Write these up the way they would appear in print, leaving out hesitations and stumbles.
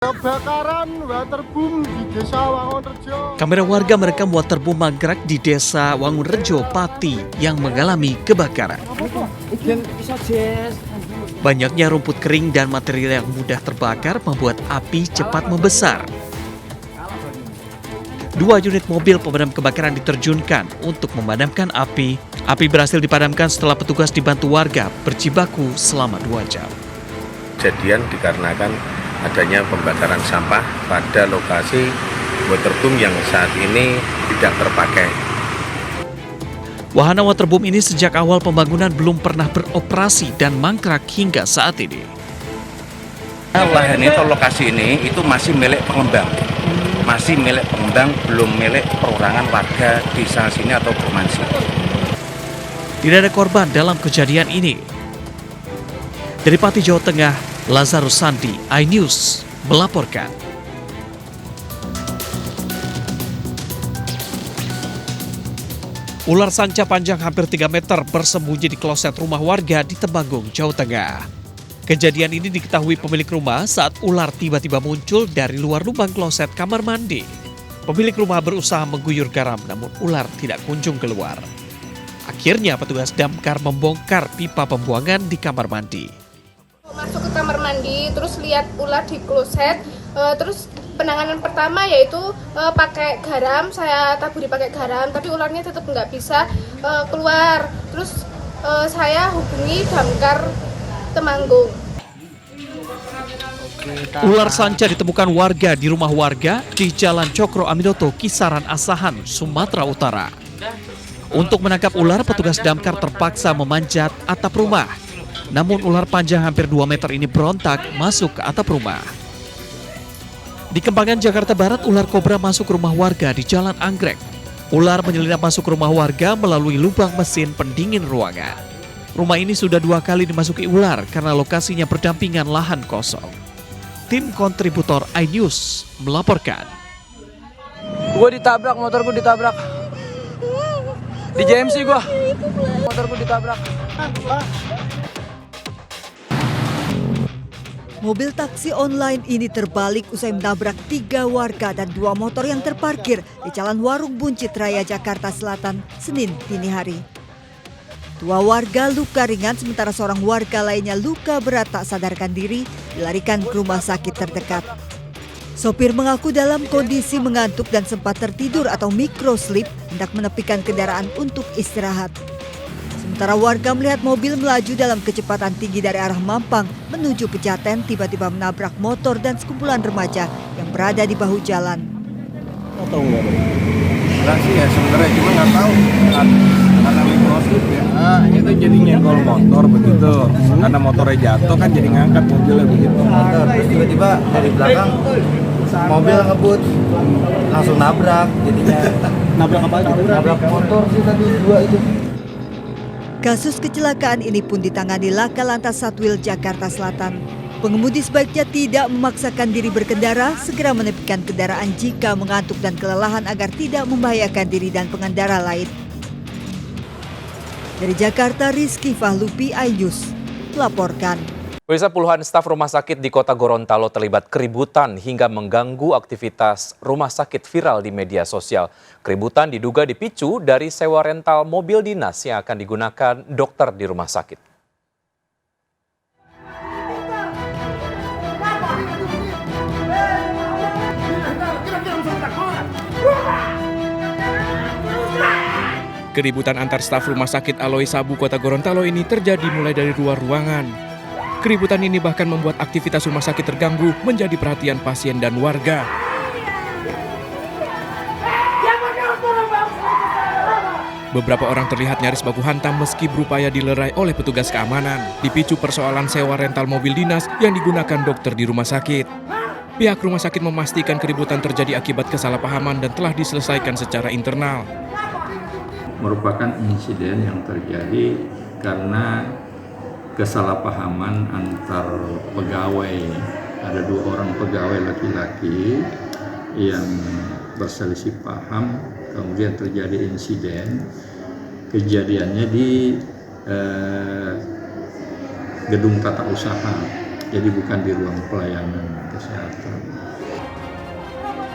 Kebakaran waterboom di Desa Wangunrejo. Kamera warga merekam waterboom mangkrak di Desa Wangunrejo, Pati yang mengalami kebakaran. Banyaknya rumput kering dan material yang mudah terbakar membuat api cepat membesar. 2 unit mobil pemadam kebakaran diterjunkan untuk memadamkan api. Api berhasil dipadamkan setelah petugas dibantu warga berjibaku selama 2 jam. Kejadian dikarenakan adanya pembakaran sampah pada lokasi waterboom yang saat ini tidak terpakai. Wahana waterboom ini sejak awal pembangunan belum pernah beroperasi dan mangkrak hingga saat ini. Lahan itu, lokasi ini itu masih milik pengembang. Masih milik pengembang, belum milik perorangan warga desa sini atau Bermansi. Tidak ada korban dalam kejadian ini. Dari Pati, Jawa Tengah, Lazarus Sandi, iNews melaporkan. Ular sanca panjang hampir 3 meter bersembunyi di kloset rumah warga di Temanggung, Jawa Tengah. Kejadian ini diketahui pemilik rumah saat ular tiba-tiba muncul dari luar lubang kloset kamar mandi. Pemilik rumah berusaha mengguyur garam namun ular tidak kunjung keluar. Akhirnya petugas damkar membongkar pipa pembuangan di kamar mandi. Masuk ke kamar mandi, terus lihat ular di kloset, terus penanganan pertama yaitu pakai garam, saya taburi pakai garam, tapi ularnya tetap nggak bisa keluar. Terus saya hubungi damkar Temanggung. Ular sanca ditemukan warga di rumah warga di Jalan Cokro Aminoto, Kisaran Asahan, Sumatera Utara. Untuk menangkap ular, petugas damkar terpaksa memanjat atap rumah. Namun ular panjang hampir 2 meter ini berontak masuk ke atap rumah. Di Kembangan, Jakarta Barat, ular kobra masuk ke rumah warga di Jalan Anggrek. Ular menyelinap masuk ke rumah warga melalui lubang mesin pendingin ruangan. Rumah ini sudah 2 kali dimasuki ular karena lokasinya berdampingan lahan kosong. Tim kontributor iNews melaporkan. Gue ditabrak, motorku ditabrak. Di JMC gue, motorku ditabrak. Mobil taksi online ini terbalik usai menabrak 3 warga dan 2 motor yang terparkir di Jalan Warung Buncit Raya, Jakarta Selatan, Senin dini hari. 2 warga luka ringan sementara seorang warga lainnya luka berat tak sadarkan diri dilarikan ke rumah sakit terdekat. Sopir mengaku dalam kondisi mengantuk dan sempat tertidur atau microslip hendak menepikan kendaraan untuk istirahat. Sementara warga melihat mobil melaju dalam kecepatan tinggi dari arah Mampang menuju Pejaten tiba-tiba menabrak motor dan sekumpulan remaja yang berada di bahu jalan. Atau enggak? Enggak sih ya sebenarnya, cuma nggak tahu karena microslip ya, itu jadi nyenggol motor begitu, karena motornya jatuh kan jadi ngangkat mobilnya begitu. Terus tiba-tiba dari belakang mobil ngebut langsung nabrak jadinya. Nabrak apa gitu? Nabrak motor sih tadi 2 itu. Kasus kecelakaan ini pun ditangani Laka Lantas Satwil Jakarta Selatan. Pengemudi sebaiknya tidak memaksakan diri berkendara, segera menepikan kendaraan jika mengantuk dan kelelahan agar tidak membahayakan diri dan pengendara lain. Dari Jakarta, Rizky Fahlupi, iNews melaporkan. Pemirsa, puluhan staf rumah sakit di Kota Gorontalo terlibat keributan hingga mengganggu aktivitas rumah sakit viral di media sosial. Keributan diduga dipicu dari sewa rental mobil dinas yang akan digunakan dokter di rumah sakit. Keributan antar staf rumah sakit Aloy Sabu Kota Gorontalo ini terjadi mulai dari luar ruangan. Keributan ini bahkan membuat aktivitas rumah sakit terganggu menjadi perhatian pasien dan warga. Beberapa orang terlihat nyaris baku hantam meski berupaya dilerai oleh petugas keamanan. Dipicu persoalan sewa rental mobil dinas yang digunakan dokter di rumah sakit. Pihak rumah sakit memastikan keributan terjadi akibat kesalahpahaman dan telah diselesaikan secara internal. Merupakan insiden yang terjadi karena kesalahpahaman antar pegawai. Ada 2 orang pegawai laki-laki yang berselisih paham, kemudian terjadi insiden. Kejadiannya di gedung tata usaha, jadi bukan di ruang pelayanan kesehatan.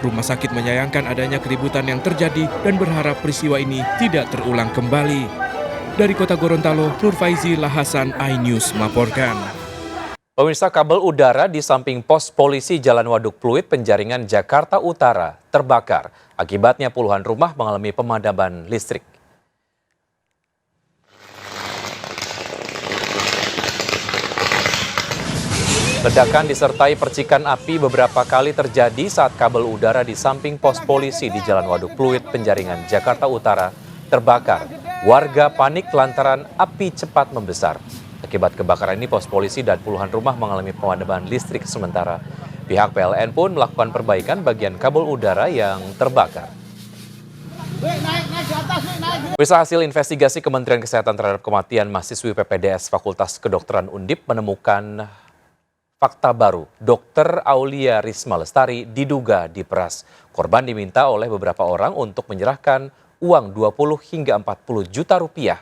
Rumah sakit menyayangkan adanya keributan yang terjadi dan berharap peristiwa ini tidak terulang kembali. Dari Kota Gorontalo, Nur Faizi Lahasan, iNews melaporkan. Pemirsa, kabel udara di samping pos polisi Jalan Waduk Pluit, Penjaringan, Jakarta Utara terbakar. Akibatnya puluhan rumah mengalami pemadaman listrik. Ledakan disertai percikan api beberapa kali terjadi saat kabel udara di samping pos polisi di Jalan Waduk Pluit, Penjaringan, Jakarta Utara terbakar. Warga panik lantaran api cepat membesar. Akibat kebakaran ini, pos polisi dan puluhan rumah mengalami pemadaman listrik sementara. Pihak PLN pun melakukan perbaikan bagian kabel udara yang terbakar. Bisa hasil investigasi Kementerian Kesehatan terhadap kematian mahasiswi PPDS Fakultas Kedokteran Undip menemukan fakta baru. Dr. Aulia Risma Lestari diduga diperas. Korban diminta oleh beberapa orang untuk menyerahkan uang 20 hingga 40 juta rupiah.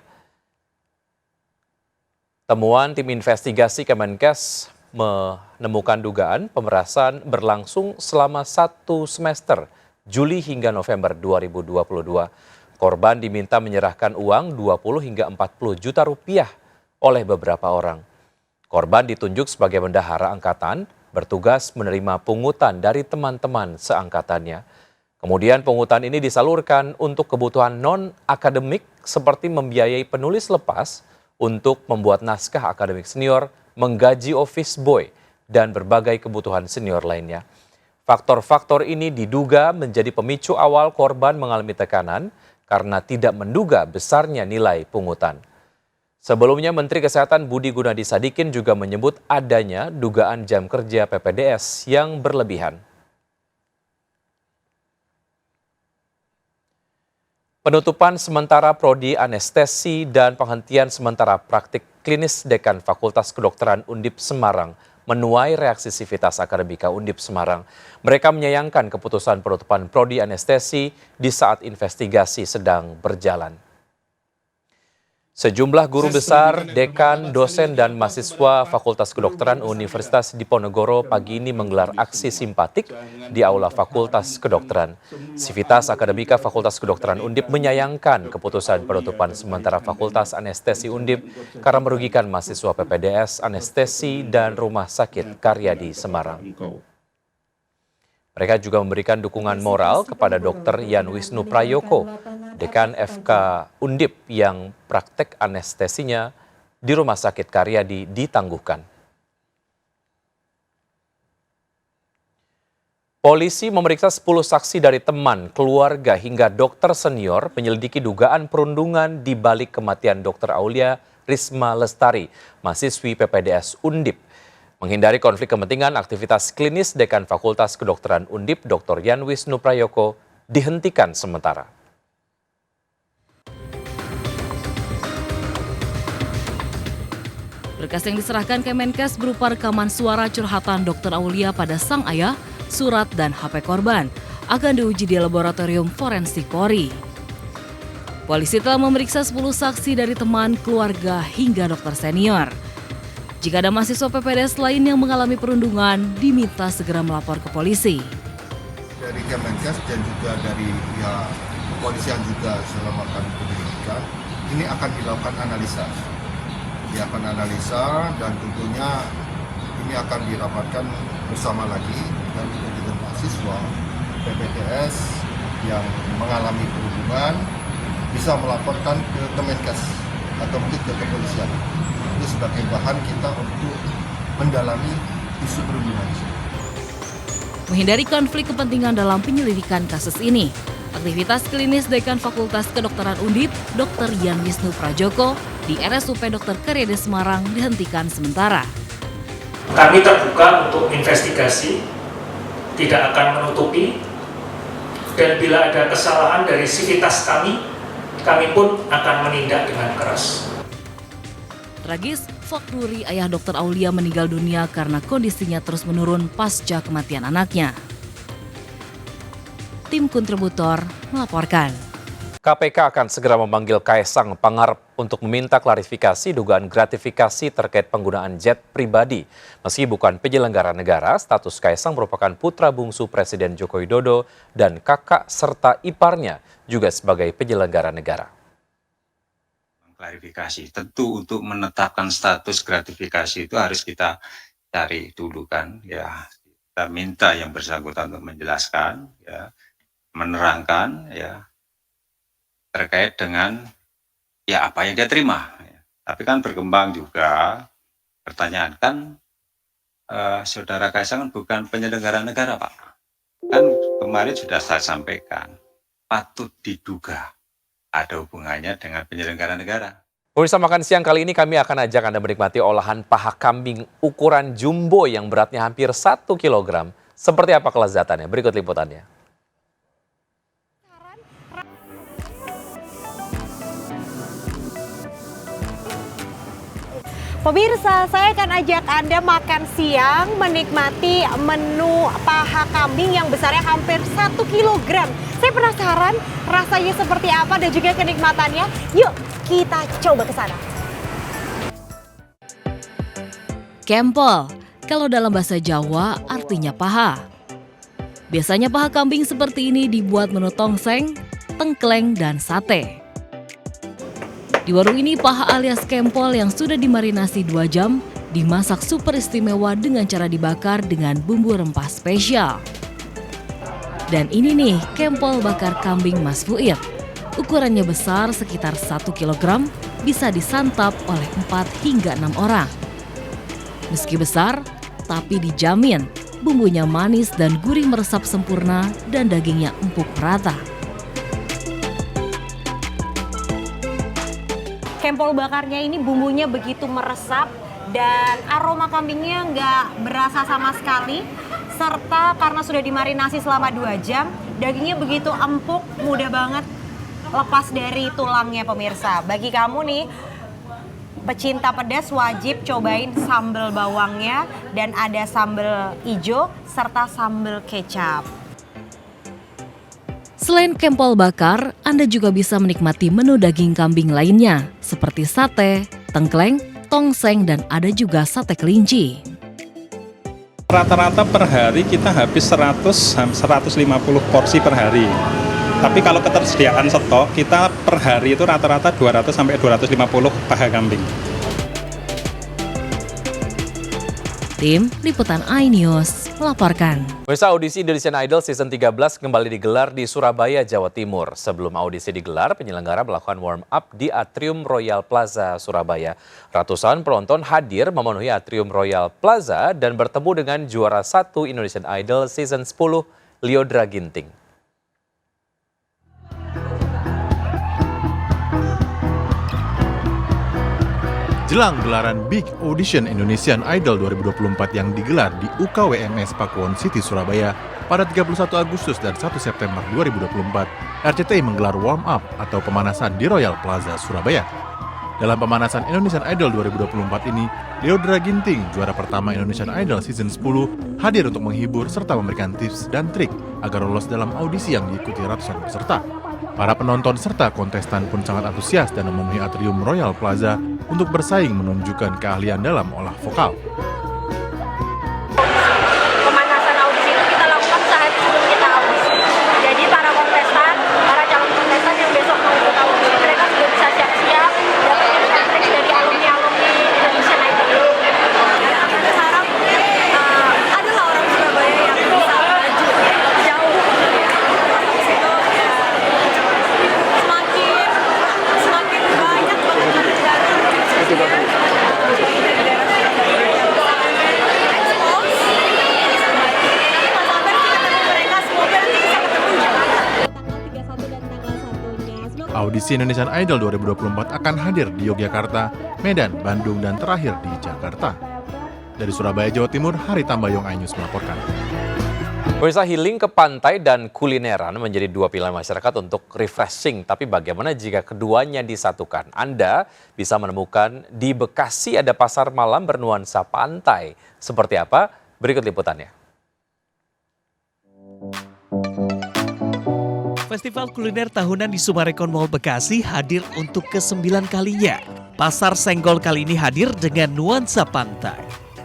Temuan tim investigasi Kemenkes menemukan dugaan pemerasan berlangsung selama 1 semester, Juli hingga November 2022. Korban diminta menyerahkan uang 20 hingga 40 juta rupiah oleh beberapa orang. Korban ditunjuk sebagai bendahara angkatan, bertugas menerima pungutan dari teman-teman seangkatannya. Kemudian pungutan ini disalurkan untuk kebutuhan non-akademik seperti membiayai penulis lepas, untuk membuat naskah akademik senior, menggaji office boy, dan berbagai kebutuhan senior lainnya. Faktor-faktor ini diduga menjadi pemicu awal korban mengalami tekanan karena tidak menduga besarnya nilai pungutan. Sebelumnya, Menteri Kesehatan Budi Gunadi Sadikin juga menyebut adanya dugaan jam kerja PPDS yang berlebihan. Penutupan sementara prodi anestesi dan penghentian sementara praktik klinis Dekan Fakultas Kedokteran Undip Semarang menuai reaksi Sivitas Akademika Undip Semarang. Mereka menyayangkan keputusan penutupan prodi anestesi di saat investigasi sedang berjalan. Sejumlah guru besar, dekan, dosen, dan mahasiswa Fakultas Kedokteran Universitas Diponegoro pagi ini menggelar aksi simpatik di Aula Fakultas Kedokteran. Sivitas Akademika Fakultas Kedokteran Undip menyayangkan keputusan penutupan sementara Fakultas Anestesi Undip karena merugikan mahasiswa PPDS, anestesi, dan Rumah Sakit Karyadi Semarang. Mereka juga memberikan dukungan moral kepada Dr. Yan Wisnu Prayoko, Dekan FK Undip yang praktek anestesinya di Rumah Sakit Karyadi ditangguhkan. Polisi memeriksa 10 saksi dari teman, keluarga, hingga dokter senior menyelidiki dugaan perundungan di balik kematian Dr. Aulia Risma Lestari, mahasiswi PPDS Undip. Menghindari konflik kepentingan, aktivitas klinis Dekan Fakultas Kedokteran Undip, Dr. Yan Wisnu Prayoko, dihentikan sementara. Berkas yang diserahkan Kemenkes berupa rekaman suara curhatan Dr. Aulia pada sang ayah, surat, dan HP korban akan diuji di laboratorium forensik Polri. Polisi telah memeriksa 10 saksi dari teman, keluarga, hingga dokter senior. Jika ada mahasiswa PPDS lain yang mengalami perundungan, diminta segera melapor ke polisi. Dari Kemenkes dan juga dari pihak kepolisian juga selama kami penyelidikan, ini akan dilakukan analisa. Dia akan analisa dan tentunya ini akan dirapatkan bersama lagi dan dengan mahasiswa PPDS yang mengalami perundungan bisa melaporkan ke Kemenkes atau mungkin ke kepolisian. Itu sebagai bahan kita untuk mendalami isu perundungan. Menghindari konflik kepentingan dalam penyelidikan kasus ini, aktivitas klinis Dekan Fakultas Kedokteran Undip, Dr. Yan Wisnu Prayoko, di RSUP Dr. Karyadi Semarang dihentikan sementara. Kami terbuka untuk investigasi, tidak akan menutupi, dan bila ada kesalahan dari sivitas kami pun akan menindak dengan keras. Tragis, Fakhruri, ayah Dr. Aulia, meninggal dunia karena kondisinya terus menurun pasca kematian anaknya. Tim kontributor melaporkan. KPK akan segera memanggil Kaesang Pangarep untuk meminta klarifikasi dugaan gratifikasi terkait penggunaan jet pribadi. Meski bukan penyelenggara negara, status Kaesang merupakan putra bungsu Presiden Joko Widodo dan kakak serta iparnya juga sebagai penyelenggara negara. Klarifikasi, tentu untuk menetapkan status gratifikasi itu harus kita cari dulu kan, ya. Kita minta yang bersangkutan untuk menjelaskan, ya, menerangkan, ya, terkait dengan ya apa yang dia terima. Tapi kan berkembang juga pertanyaan kan saudara Kaesang bukan penyelenggara negara, Pak. Kan kemarin sudah saya sampaikan, patut diduga ada hubungannya dengan penyelenggara negara. Pemirsa, makan siang kali ini kami akan ajak Anda menikmati olahan paha kambing ukuran jumbo yang beratnya hampir 1 kg. Seperti apa kelezatannya? Berikut liputannya. Pemirsa, saya akan ajak Anda makan siang menikmati menu paha kambing yang besarnya hampir 1 kg. Saya penasaran rasanya seperti apa dan juga kenikmatannya. Yuk kita coba ke sana. Kempol, kalau dalam bahasa Jawa artinya paha. Biasanya paha kambing seperti ini dibuat menu tongseng, tengkleng, dan sate. Di warung ini, paha alias kempol yang sudah dimarinasi 2 jam dimasak super istimewa dengan cara dibakar dengan bumbu rempah spesial. Dan ini nih, kempol bakar kambing Mas Fuid. Ukurannya besar sekitar 1 kg, bisa disantap oleh 4 hingga 6 orang. Meski besar, tapi dijamin bumbunya manis dan gurih meresap sempurna dan dagingnya empuk merata. Kempol bakarnya ini bumbunya begitu meresap dan aroma kambingnya nggak berasa sama sekali. Serta karena sudah dimarinasi selama 2 jam, dagingnya begitu empuk, mudah banget lepas dari tulangnya pemirsa. Bagi kamu nih, pecinta pedas wajib cobain sambal bawangnya dan ada sambal ijo serta sambal kecap. Selain kempol bakar, Anda juga bisa menikmati menu daging kambing lainnya, seperti sate, tengkleng, tongseng, dan ada juga sate kelinci. Rata-rata per hari kita habis 100-150 porsi per hari. Tapi kalau ketersediaan stok, kita per hari itu rata-rata 200-250 paha kambing. Tim Liputan iNews melaporkan. Pemirsa, audisi Indonesian Idol Season 13 kembali digelar di Surabaya, Jawa Timur. Sebelum audisi digelar, penyelenggara melakukan warm up di Atrium Royal Plaza, Surabaya. Ratusan penonton hadir memenuhi Atrium Royal Plaza dan bertemu dengan juara 1 Indonesian Idol Season 10, Lyodra Ginting. Jelang gelaran Big Audition Indonesian Idol 2024 yang digelar di UKWMS Pakuwon City, Surabaya pada 31 Agustus dan 1 September 2024, RCTI menggelar warm up atau pemanasan di Royal Plaza, Surabaya. Dalam pemanasan Indonesian Idol 2024 ini, Lyodra Ginting, juara pertama Indonesian Idol Season 10, hadir untuk menghibur serta memberikan tips dan trik agar lolos dalam audisi yang diikuti ratusan peserta. Para penonton serta kontestan pun sangat antusias dan memenuhi Atrium Royal Plaza untuk bersaing menunjukkan keahlian dalam olah vokal. Pemanasan audisi itu kita lakukan sehari sebelum kita audisi. Jadi para kontestan, para calon kontestan yang besok mau ikut audisi, mereka sudah bisa siap-siap dapetin trik dari alumni-alumni Indonesian Idol. Kita berharap adalah orang Surabaya yang bisa maju jauh. Habis itu semakin banyak banget negara. Audisi Indonesian Idol 2024 akan hadir di Yogyakarta, Medan, Bandung, dan terakhir di Jakarta. Dari Surabaya, Jawa Timur, Hari Tambayong, iNews melaporkan. Pemirsa, healing ke pantai dan kulineran menjadi dua pilihan masyarakat untuk refreshing. Tapi bagaimana jika keduanya disatukan? Anda bisa menemukan di Bekasi ada pasar malam bernuansa pantai. Seperti apa? Berikut liputannya. Festival kuliner tahunan di Summarecon Mall Bekasi hadir untuk ke-9 kalinya. Pasar Senggol kali ini hadir dengan nuansa pantai.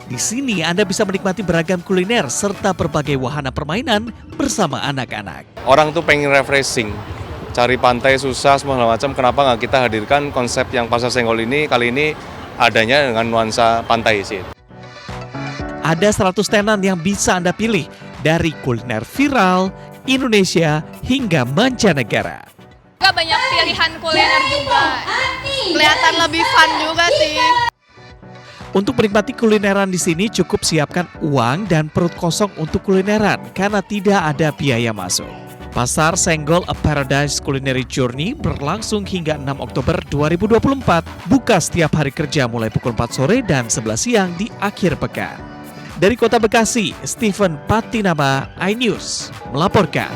Di sini Anda bisa menikmati beragam kuliner serta berbagai wahana permainan bersama anak-anak. Orang tuh pengen refreshing, cari pantai susah segala macam. Kenapa nggak kita hadirkan konsep yang Pasar Senggol ini kali ini adanya dengan nuansa pantai sih. Ada 100 tenan yang bisa Anda pilih dari kuliner viral, Indonesia hingga mancanegara. Banyak pilihan kuliner juga, kelihatan lebih fun juga sih. Untuk menikmati kulineran di sini cukup siapkan uang dan perut kosong untuk kulineran karena tidak ada biaya masuk. Pasar Senggol A Paradise Culinary Journey berlangsung hingga 6 Oktober 2024, buka setiap hari kerja mulai pukul 4 sore dan 11 siang di akhir pekan. Dari Kota Bekasi, Stephen Patinama, iNews melaporkan.